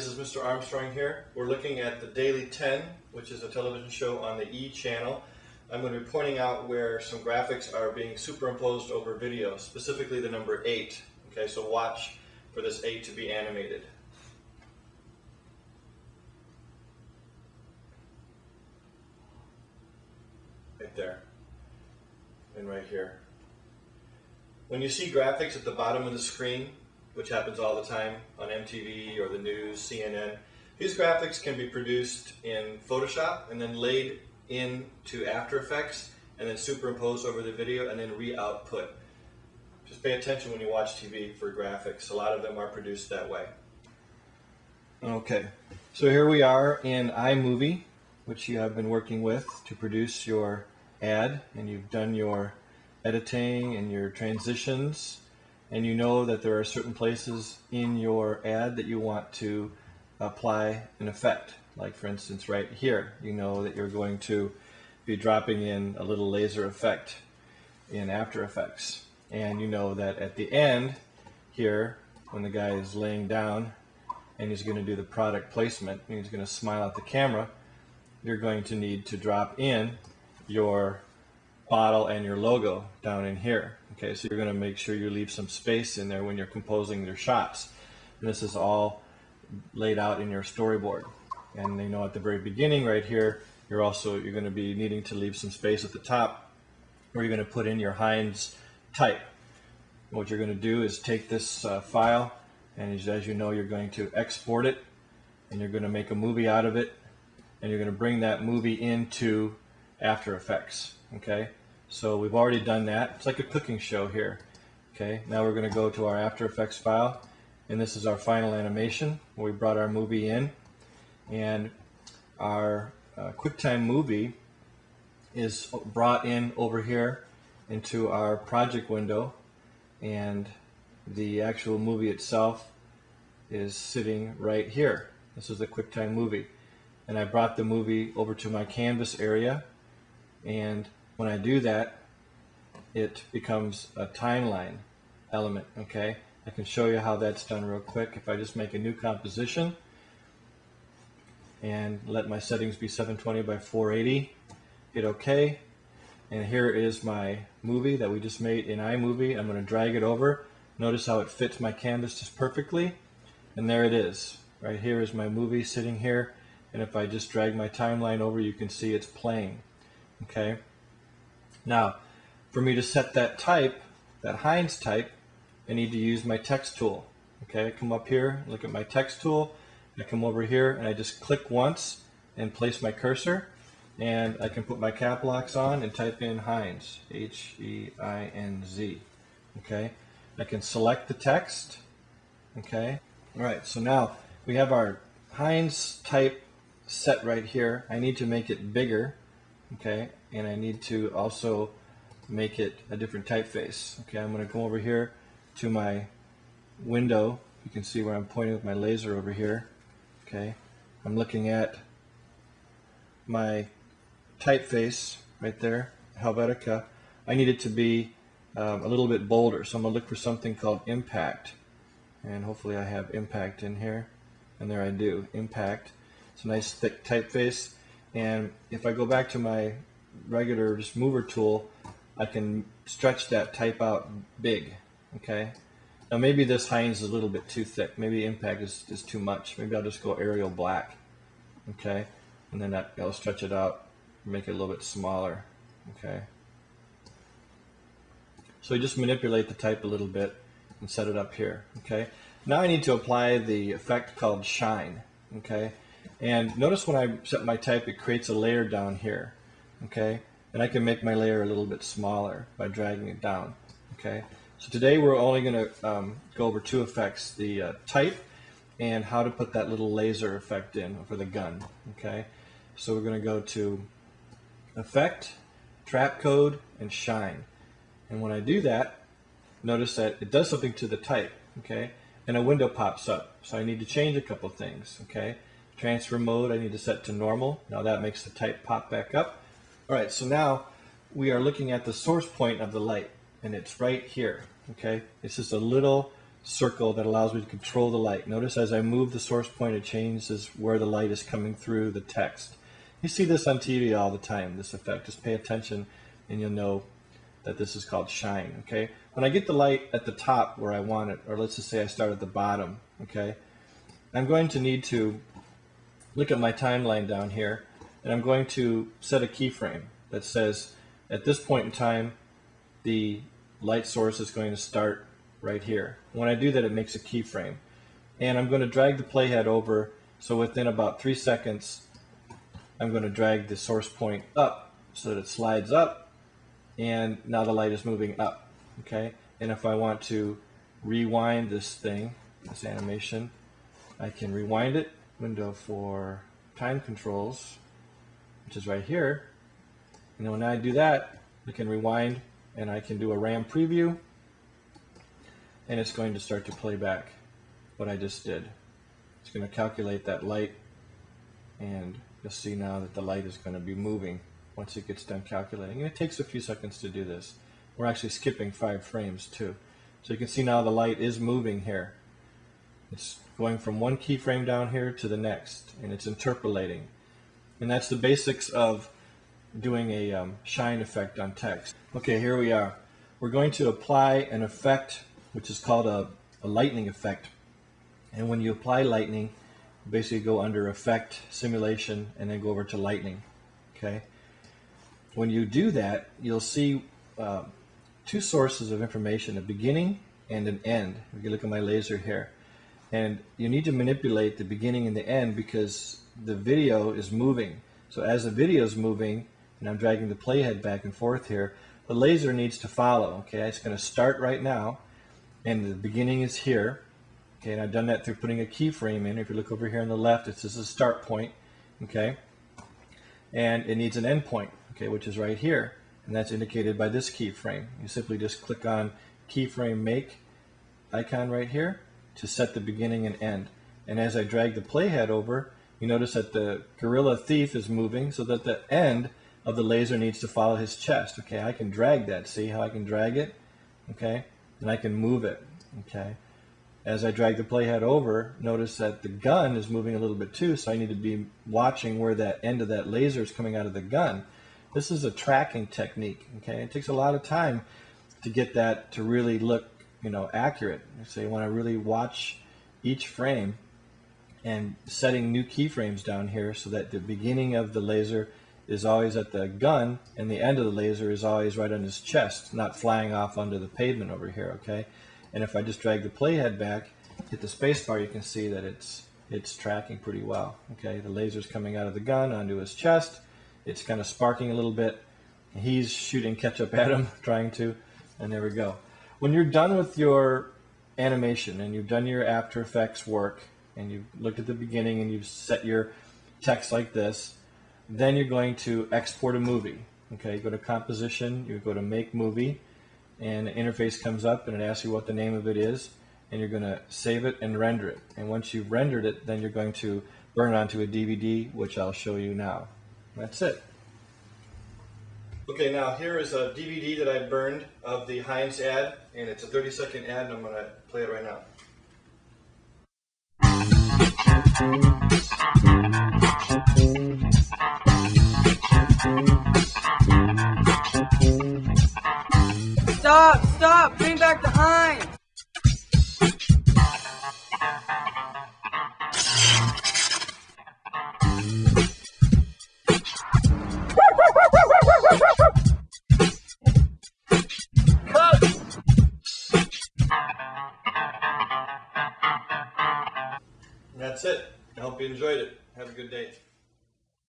this is Mr. Armstrong here. We're looking at the Daily 10, which is a television show on the E channel. I'm going to be pointing out where some graphics are being superimposed over video, specifically the number 8. Okay, so watch for this 8 to be animated. Right there. And right here. When you see graphics at the bottom of the screen, which happens all the time on MTV or the news, CNN, these graphics can be produced in Photoshop and then laid into After Effects and then superimposed over the video and then re-output. Just pay attention when you watch TV for graphics. A lot of them are produced that way. Okay, so here we are in iMovie, which you have been working with to produce your ad, and you've done your editing and your transitions, and you know that there are certain places in your ad that you want to apply an effect. Like for instance right here, you know that you're going to be dropping in a little laser effect in After Effects, and you know that at the end here, when the guy is laying down and he's going to do the product placement and he's going to smile at the camera, you're going to need to drop in your bottle and your logo down in here. Okay, so you're going to make sure you leave some space in there when you're composing your shots. And this is all laid out in your storyboard. And you know at the very beginning right here, you're going to be needing to leave some space at the top where you're going to put in your Heinz type. What you're going to do is take this file, and as you know, you're going to export it, and you're going to make a movie out of it, and you're going to bring that movie into After Effects. Okay, so we've already done that. It's like a cooking show here. Okay, now we're going to go to our After Effects file, and this is our final animation where we brought our movie in, and our QuickTime movie is brought in over here into our project window, and the actual movie itself is sitting right here. This is the QuickTime movie, and I brought the movie over to my canvas area, and when I do that, it becomes a timeline element. Okay, I can show you how that's done real quick. If I just make a new composition and let my settings be 720 by 480, hit OK, and here is my movie that we just made in iMovie. I'm going to drag it over. Notice how it fits my canvas just perfectly, and there it is. Right here is my movie sitting here, and if I just drag my timeline over, you can see it's playing. Okay. Now, for me to set that type, that Heinz type, I need to use my text tool. Okay, I come up here, look at my text tool, I come over here and I just click once and place my cursor, and I can put my cap locks on and type in Heinz, H-E-I-N-Z. Okay, I can select the text. Okay, all right, so now we have our Heinz type set right here. I need to make it bigger. Okay, and I need to also make it a different typeface. Okay, I'm going to go over here to my window. You can see where I'm pointing with my laser over here. Okay, I'm looking at my typeface right there, Helvetica. I need it to be a little bit bolder, so I'm going to look for something called Impact, and hopefully I have Impact in here, and there I do, Impact. It's a nice thick typeface. And if I go back to my regular just mover tool, I can stretch that type out big. Okay. Now maybe this Heinz is a little bit too thick. Maybe Impact is too much. Maybe I'll just go Arial Black. Okay. And then I'll stretch it out, make it a little bit smaller. Okay. So you just manipulate the type a little bit and set it up here. Okay. Now I need to apply the effect called Shine. Okay. And notice when I set my type, it creates a layer down here. Okay, and I can make my layer a little bit smaller by dragging it down. Okay, so today we're only going to go over two effects: the type and how to put that little laser effect in for the gun. Okay, so we're going to go to Effect, Trap Code, and Shine. And when I do that, notice that it does something to the type. Okay, and a window pops up. So I need to change a couple things. Okay. Transfer mode I need to set to normal. Now that makes the type pop back up. Alright, so now we are looking at the source point of the light, and it's right here. Okay, it's just a little circle that allows me to control the light. Notice as I move the source point, it changes where the light is coming through the text. You see this on TV all the time, this effect. Just pay attention and you'll know that this is called shine. Okay. When I get the light at the top where I want it, or let's just say I start at the bottom, okay, I'm going to need to look at my timeline down here, and I'm going to set a keyframe that says at this point in time the light source is going to start right here. When I do that, it makes a keyframe, and I'm going to drag the playhead over, so within about 3 seconds I'm going to drag the source point up so that it slides up, and now the light is moving up. Okay, and if I want to rewind this thing, this animation, I can rewind it. Window for time controls, which is right here, and then when I do that, I can rewind and I can do a RAM preview, and it's going to start to play back what I just did. It's going to calculate that light, and you'll see now that the light is going to be moving once it gets done calculating. And it takes a few seconds to do this. We're actually skipping 5 frames too. So you can see now the light is moving here. It's going from one keyframe down here to the next, and it's interpolating. And that's the basics of doing a shine effect on text. Okay, here we are. We're going to apply an effect which is called a lightning effect. And when you apply lightning, you basically go under effect, simulation, and then go over to lightning. Okay. When you do that, you'll see 2 sources of information, a beginning and an end. You can look at my laser here. And you need to manipulate the beginning and the end because the video is moving. So as the video is moving, and I'm dragging the playhead back and forth here, the laser needs to follow. Okay, it's going to start right now, and the beginning is here. Okay, and I've done that through putting a keyframe in. If you look over here on the left, it says a start point. Okay, and it needs an end point. Okay, which is right here, and that's indicated by this keyframe. You simply just click on keyframe make icon right here to set the beginning and end. And as I drag the playhead over, you notice that the gorilla thief is moving so that the end of the laser needs to follow his chest. Okay, I can drag that. See how I can drag it? Okay, and I can move it. Okay, as I drag the playhead over, notice that the gun is moving a little bit too, so I need to be watching where that end of that laser is coming out of the gun. This is a tracking technique. Okay, it takes a lot of time to get that to really look, accurate. So you want to really watch each frame and setting new keyframes down here so that the beginning of the laser is always at the gun and the end of the laser is always right on his chest, not flying off onto the pavement over here. Okay, and if I just drag the playhead back, hit the space bar, you can see that it's tracking pretty well. Okay, the laser's coming out of the gun onto his chest. It's kind of sparking a little bit. He's shooting catch up at him, trying to, and there we go. When you're done with your animation and you've done your After Effects work and you've looked at the beginning and you've set your text like this, then you're going to export a movie. Okay, you go to composition, you go to make movie, and an interface comes up and it asks you what the name of it is, and you're going to save it and render it. And once you've rendered it, then you're going to burn it onto a DVD, which I'll show you now. That's it. Okay, now here is a DVD that I burned of the Heinz ad, and it's a 30-second ad, and I'm going to play it right now. Stop! Bring back the Heinz! That's it. I hope you enjoyed it. Have a good day.